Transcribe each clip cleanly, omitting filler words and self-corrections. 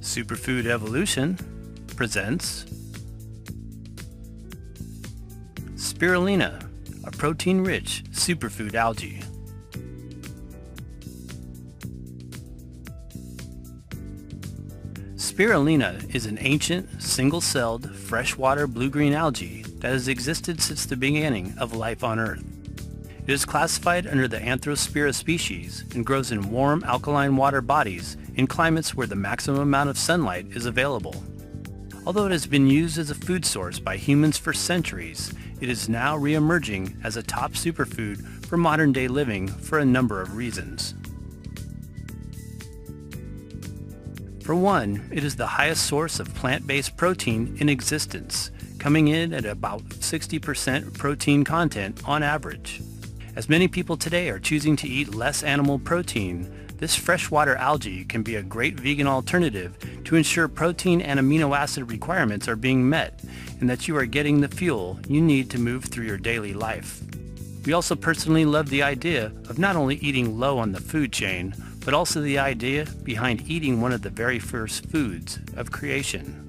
Superfood Evolution presents Spirulina, a protein-rich superfood algae. Spirulina is an ancient, single-celled, freshwater blue-green algae that has existed since the beginning of life on Earth. It is classified under the Anthrospira species and grows in warm alkaline water bodies in climates where the maximum amount of sunlight is available. Although it has been used as a food source by humans for centuries, it is now re-emerging as a top superfood for modern-day living for a number of reasons. For one, it is the highest source of plant-based protein in existence, coming in at about 60% protein content on average. As many people today are choosing to eat less animal protein, this freshwater algae can be a great vegan alternative to ensure protein and amino acid requirements are being met and that you are getting the fuel you need to move through your daily life. We also personally love the idea of not only eating low on the food chain, but also the idea behind eating one of the very first foods of creation.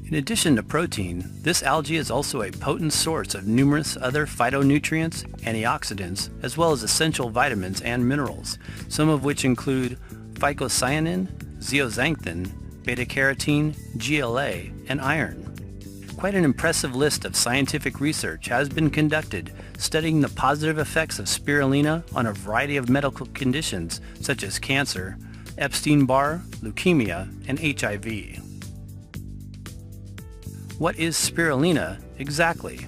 In addition to protein, this algae is also a potent source of numerous other phytonutrients, antioxidants, as well as essential vitamins and minerals, some of which include phycocyanin, zeaxanthin, beta-carotene, GLA, and iron. Quite an impressive list of scientific research has been conducted studying the positive effects of spirulina on a variety of medical conditions such as cancer, Epstein-Barr, leukemia, and HIV. What is spirulina exactly?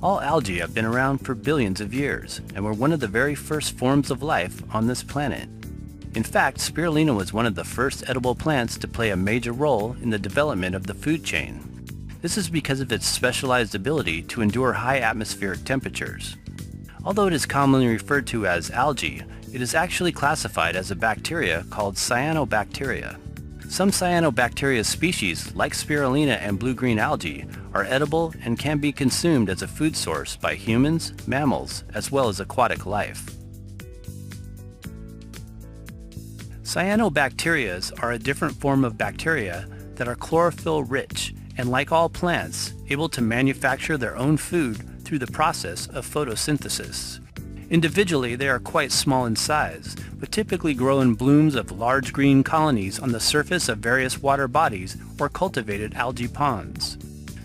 All algae have been around for billions of years and were one of the very first forms of life on this planet. In fact, spirulina was one of the first edible plants to play a major role in the development of the food chain. This is because of its specialized ability to endure high atmospheric temperatures. Although it is commonly referred to as algae, it is actually classified as a bacteria called cyanobacteria. Some cyanobacteria species, like spirulina and blue-green algae, are edible and can be consumed as a food source by humans, mammals, as well as aquatic life. Cyanobacteria are a different form of bacteria that are chlorophyll-rich and, like all plants, able to manufacture their own food through the process of photosynthesis. Individually, they are quite small in size, but typically grow in blooms of large green colonies on the surface of various water bodies or cultivated algae ponds.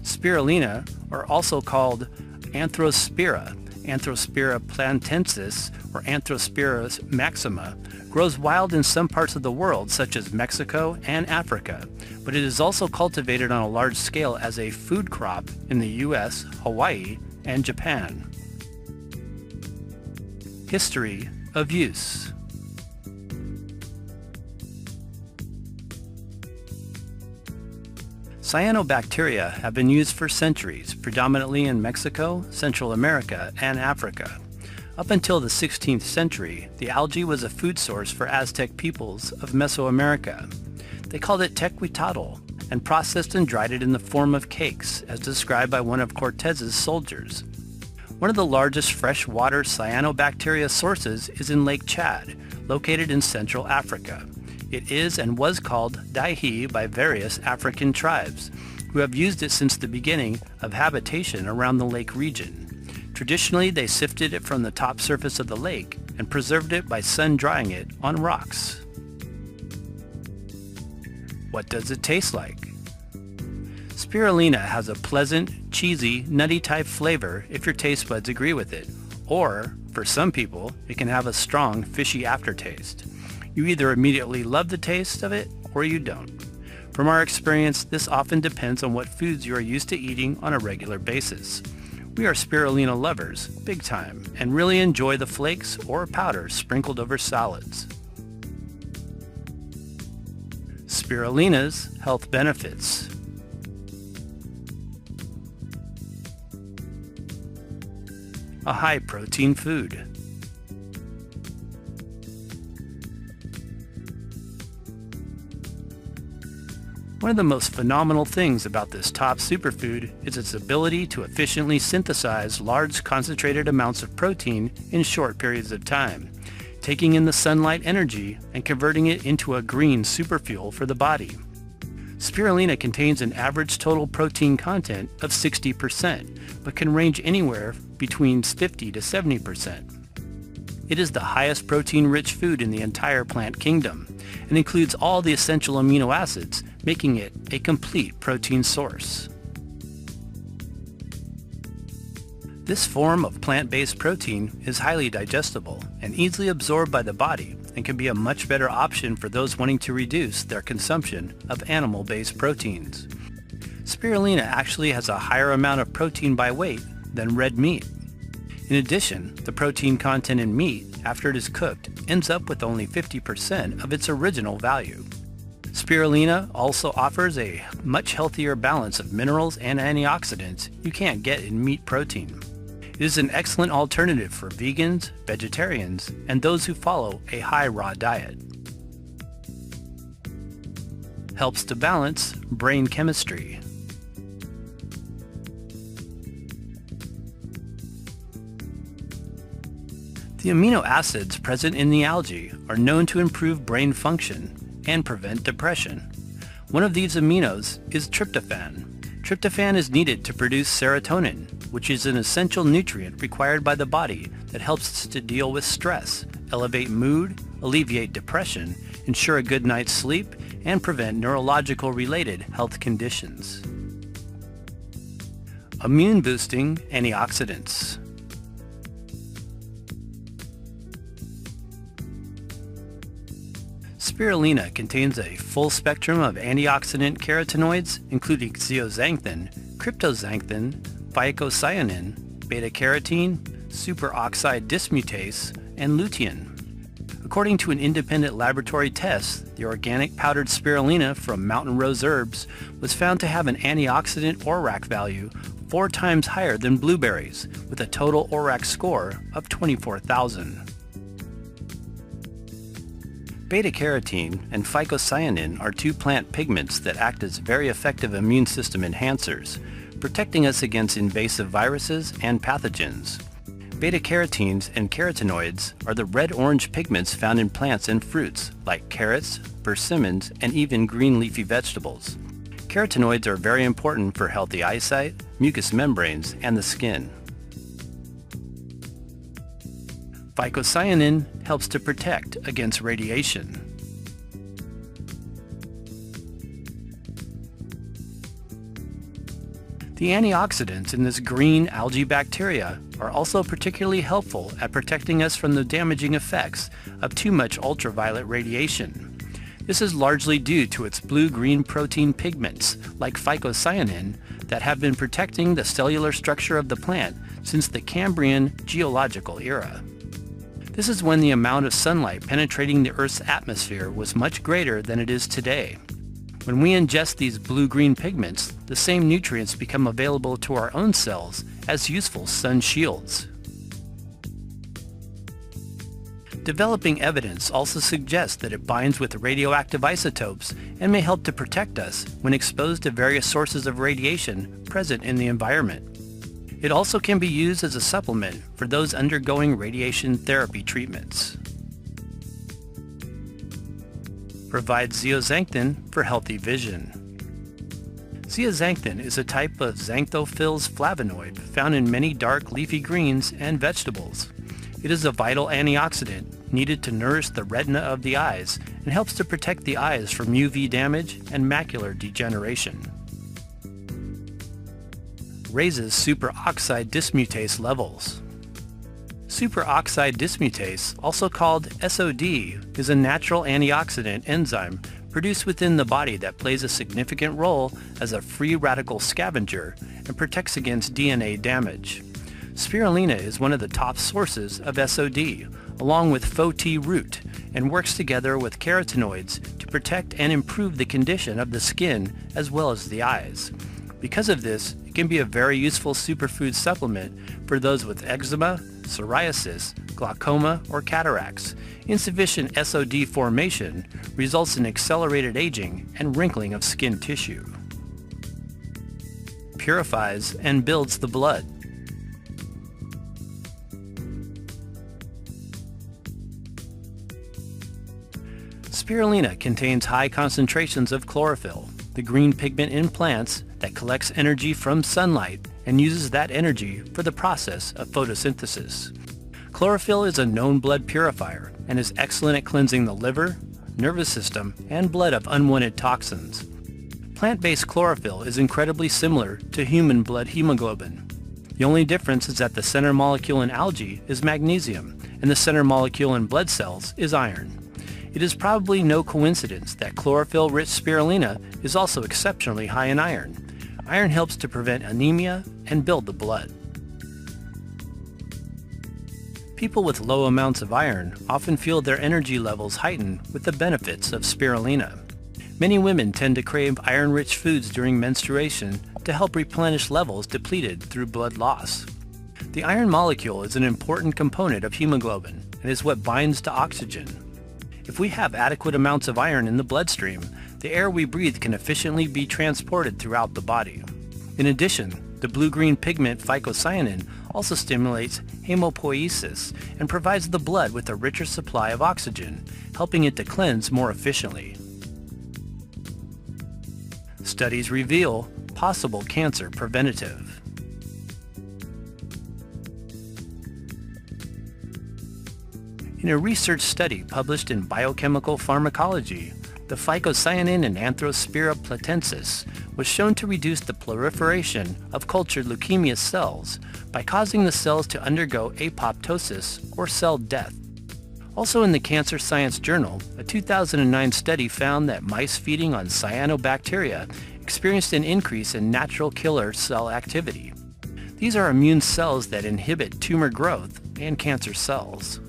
Spirulina, or also called Anthrospira, Anthrospira plantensis, or Anthrospira maxima, grows wild in some parts of the world such as Mexico and Africa, but it is also cultivated on a large scale as a food crop in the US, Hawaii, and Japan. History of use. Cyanobacteria have been used for centuries, predominantly in Mexico, Central America, and Africa. Up until the 16th century, the algae was a food source for Aztec peoples of Mesoamerica. They called it tequitotl and processed and dried it in the form of cakes, as described by one of Cortez's soldiers. One of the largest freshwater cyanobacteria sources is in Lake Chad, located in Central Africa. It is and was called daihi by various African tribes, who have used it since the beginning of habitation around the lake region. Traditionally, they sifted it from the top surface of the lake and preserved it by sun-drying it on rocks. What does it taste like? Spirulina has a pleasant, cheesy, nutty-type flavor if your taste buds agree with it, or, for some people, it can have a strong, fishy aftertaste. You either immediately love the taste of it, or you don't. From our experience, this often depends on what foods you are used to eating on a regular basis. We are spirulina lovers, big time, and really enjoy the flakes or powder sprinkled over salads. Spirulina's health benefits. A high-protein food. One of the most phenomenal things about this top superfood is its ability to efficiently synthesize large concentrated amounts of protein in short periods of time, taking in the sunlight energy and converting it into a green superfuel for the body. Spirulina contains an average total protein content of 60%, but can range anywhere between 50 to 70%. It is the highest protein-rich food in the entire plant kingdom and includes all the essential amino acids, making it a complete protein source. This form of plant-based protein is highly digestible and easily absorbed by the body and can be a much better option for those wanting to reduce their consumption of animal-based proteins. Spirulina actually has a higher amount of protein by weight than red meat. In addition, the protein content in meat, after it is cooked, ends up with only 50% of its original value. Spirulina also offers a much healthier balance of minerals and antioxidants you can't get in meat protein. It is an excellent alternative for vegans, vegetarians, and those who follow a high raw diet. Helps to balance brain chemistry. The amino acids present in the algae are known to improve brain function and prevent depression. One of these aminos is tryptophan. Tryptophan is needed to produce serotonin, which is an essential nutrient required by the body that helps us to deal with stress, elevate mood, alleviate depression, ensure a good night's sleep, and prevent neurological-related health conditions. Immune-boosting antioxidants. Spirulina contains a full spectrum of antioxidant carotenoids, including zeaxanthin, cryptoxanthin, phycocyanin, beta-carotene, superoxide dismutase, and lutein. According to an independent laboratory test, the organic powdered spirulina from Mountain Rose Herbs was found to have an antioxidant ORAC value 4 times higher than blueberries, with a total ORAC score of 24,000. Beta-carotene and phycocyanin are 2 plant pigments that act as very effective immune system enhancers, protecting us against invasive viruses and pathogens. Beta-carotenes and carotenoids are the red-orange pigments found in plants and fruits, like carrots, persimmons, and even green leafy vegetables. Carotenoids are very important for healthy eyesight, mucous membranes, and the skin. Phycocyanin helps to protect against radiation. The antioxidants in this green algae bacteria are also particularly helpful at protecting us from the damaging effects of too much ultraviolet radiation. This is largely due to its blue-green protein pigments, like phycocyanin, that have been protecting the cellular structure of the plant since the Cambrian geological era. This is when the amount of sunlight penetrating the Earth's atmosphere was much greater than it is today. When we ingest these blue-green pigments, the same nutrients become available to our own cells as useful sun shields. Developing evidence also suggests that it binds with radioactive isotopes and may help to protect us when exposed to various sources of radiation present in the environment. It also can be used as a supplement for those undergoing radiation therapy treatments. Provides zeaxanthin for healthy vision. Zeaxanthin is a type of xanthophylls flavonoid found in many dark leafy greens and vegetables. It is a vital antioxidant needed to nourish the retina of the eyes and helps to protect the eyes from UV damage and macular degeneration. Raises superoxide dismutase levels. Superoxide dismutase, also called SOD, is a natural antioxidant enzyme produced within the body that plays a significant role as a free radical scavenger and protects against DNA damage. Spirulina is one of the top sources of SOD, along with Pho-T root, and works together with carotenoids to protect and improve the condition of the skin as well as the eyes. Because of this, It can be a very useful superfood supplement for those with eczema, psoriasis, glaucoma, or cataracts. Insufficient SOD formation results in accelerated aging and wrinkling of skin tissue. Purifies and builds the blood. Spirulina contains high concentrations of chlorophyll, the green pigment in plants that collects energy from sunlight and uses that energy for the process of photosynthesis. Chlorophyll is a known blood purifier and is excellent at cleansing the liver, nervous system, and blood of unwanted toxins. Plant-based chlorophyll is incredibly similar to human blood hemoglobin. The only difference is that the center molecule in algae is magnesium and the center molecule in blood cells is iron. It is probably no coincidence that chlorophyll-rich spirulina is also exceptionally high in iron. Iron helps to prevent anemia and build the blood. People with low amounts of iron often feel their energy levels heighten with the benefits of spirulina. Many women tend to crave iron-rich foods during menstruation to help replenish levels depleted through blood loss. The iron molecule is an important component of hemoglobin and is what binds to oxygen. If we have adequate amounts of iron in the bloodstream, the air we breathe can efficiently be transported throughout the body. In addition, the blue-green pigment phycocyanin also stimulates hemopoiesis and provides the blood with a richer supply of oxygen, helping it to cleanse more efficiently. Studies reveal possible cancer preventative. In a research study published in Biochemical Pharmacology, the phycocyanin in Anthrospira platensis was shown to reduce the proliferation of cultured leukemia cells by causing the cells to undergo apoptosis or cell death. Also in the Cancer Science Journal, a 2009 study found that mice feeding on cyanobacteria experienced an increase in natural killer cell activity. These are immune cells that inhibit tumor growth and cancer cells.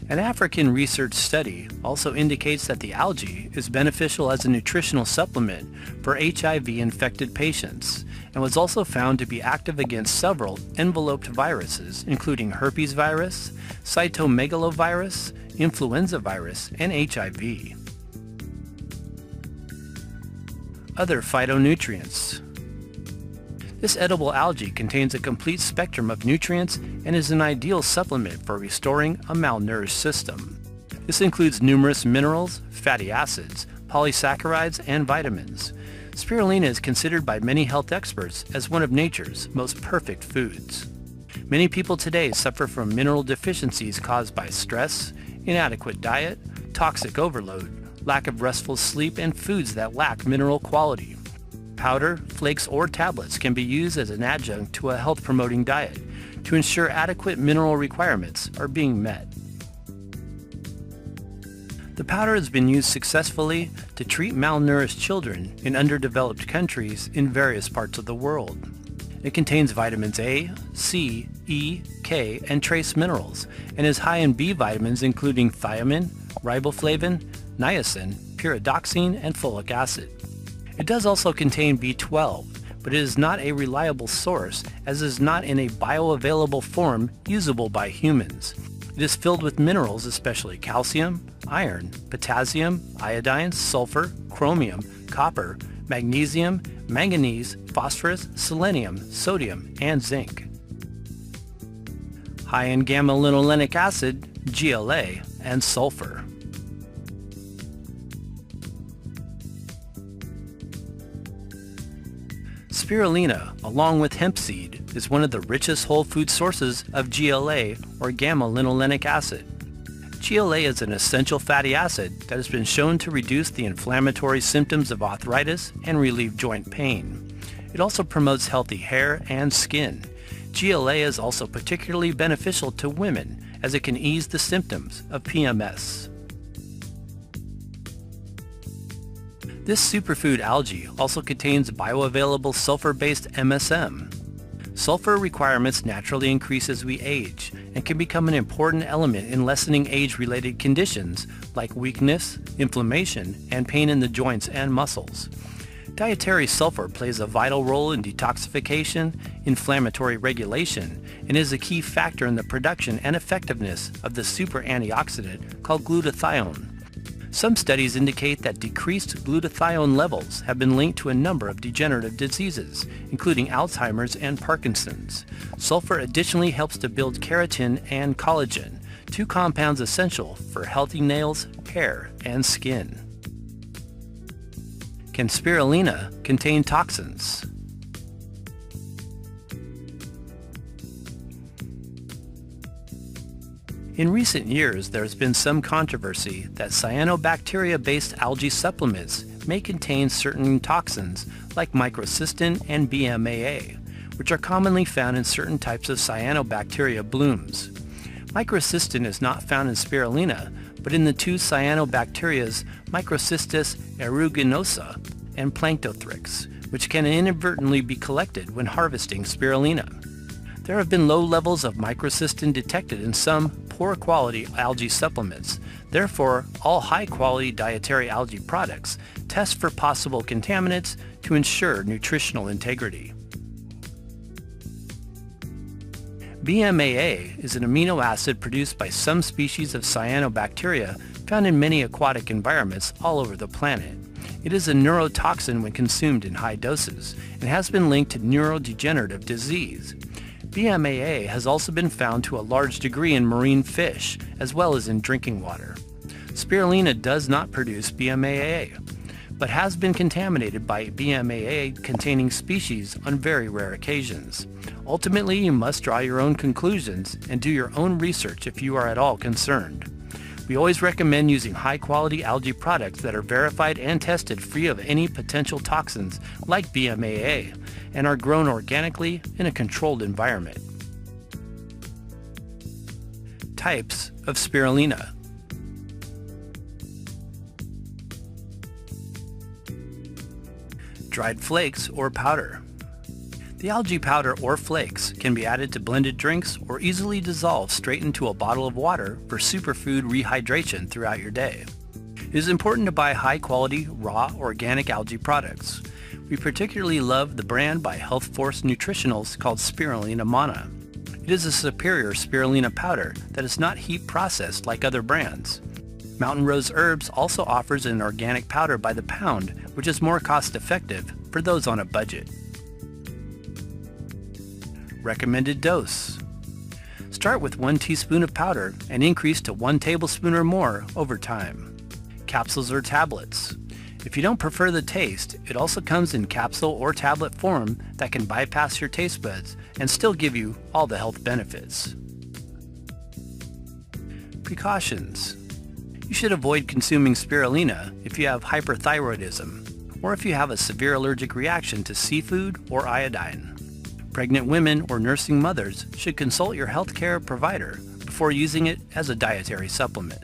An African research study also indicates that the algae is beneficial as a nutritional supplement for HIV-infected patients and was also found to be active against several enveloped viruses, including herpes virus, cytomegalovirus, influenza virus, and HIV. Other phytonutrients. This edible algae contains a complete spectrum of nutrients and is an ideal supplement for restoring a malnourished system. This includes numerous minerals, fatty acids, polysaccharides, and vitamins. Spirulina is considered by many health experts as one of nature's most perfect foods. Many people today suffer from mineral deficiencies caused by stress, inadequate diet, toxic overload, lack of restful sleep, and foods that lack mineral quality. Powder, flakes, or tablets can be used as an adjunct to a health-promoting diet to ensure adequate mineral requirements are being met. The powder has been used successfully to treat malnourished children in underdeveloped countries in various parts of the world. It contains vitamins A, C, E, K, and trace minerals, and is high in B vitamins including thiamine, riboflavin, niacin, pyridoxine, and folic acid. It does also contain B12, but it is not a reliable source as it is not in a bioavailable form usable by humans. It is filled with minerals, especially calcium, iron, potassium, iodine, sulfur, chromium, copper, magnesium, manganese, phosphorus, selenium, sodium, and zinc. High in gamma-linolenic acid, GLA, and sulfur. Spirulina, along with hemp seed, is one of the richest whole food sources of GLA or gamma-linolenic acid. GLA is an essential fatty acid that has been shown to reduce the inflammatory symptoms of arthritis and relieve joint pain. It also promotes healthy hair and skin. GLA is also particularly beneficial to women as it can ease the symptoms of PMS. This superfood algae also contains bioavailable sulfur-based MSM. Sulfur requirements naturally increase as we age and can become an important element in lessening age-related conditions like weakness, inflammation, and pain in the joints and muscles. Dietary sulfur plays a vital role in detoxification, inflammatory regulation, and is a key factor in the production and effectiveness of the super antioxidant called glutathione. Some studies indicate that decreased glutathione levels have been linked to a number of degenerative diseases, including Alzheimer's and Parkinson's. Sulfur additionally helps to build keratin and collagen, two compounds essential for healthy nails, hair, and skin. Can spirulina contain toxins? In recent years, there has been some controversy that cyanobacteria-based algae supplements may contain certain toxins like microcystin and BMAA, which are commonly found in certain types of cyanobacteria blooms. Microcystin is not found in spirulina, but in the two cyanobacterias Microcystis aeruginosa and Planktothrix, which can inadvertently be collected when harvesting spirulina. There have been low levels of microcystin detected in some poor quality algae supplements. Therefore, all high quality dietary algae products test for possible contaminants to ensure nutritional integrity. BMAA is an amino acid produced by some species of cyanobacteria found in many aquatic environments all over the planet. It is a neurotoxin when consumed in high doses and has been linked to neurodegenerative disease. BMAA has also been found to a large degree in marine fish as well as in drinking water. Spirulina does not produce BMAA, but has been contaminated by BMAA-containing species on very rare occasions. Ultimately, you must draw your own conclusions and do your own research if you are at all concerned. We always recommend using high-quality algae products that are verified and tested free of any potential toxins like BMAA and are grown organically in a controlled environment. Types of spirulina. Dried flakes or powder. The algae powder or flakes can be added to blended drinks or easily dissolved straight into a bottle of water for superfood rehydration throughout your day. It is important to buy high-quality, raw, organic algae products. We particularly love the brand by Health Force Nutritionals called Spirulina Mana. It is a superior spirulina powder that is not heat processed like other brands. Mountain Rose Herbs also offers an organic powder by the pound, which is more cost-effective for those on a budget. Recommended dose. Start with 1 teaspoon of powder and increase to 1 tablespoon or more over time. Capsules or tablets. If you don't prefer the taste, it also comes in capsule or tablet form that can bypass your taste buds and still give you all the health benefits. Precautions. You should avoid consuming spirulina if you have hyperthyroidism or if you have a severe allergic reaction to seafood or iodine. Pregnant women or nursing mothers should consult your healthcare provider before using it as a dietary supplement.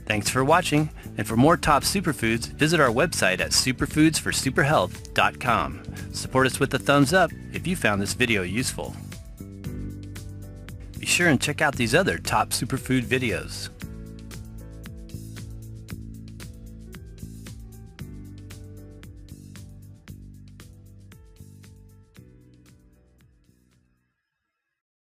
Thanks for watching, and for more top superfoods, visit our website at superfoodsforsuperhealth.com. Support us with a thumbs up if you found this video useful. Be sure and check out these other top superfood videos.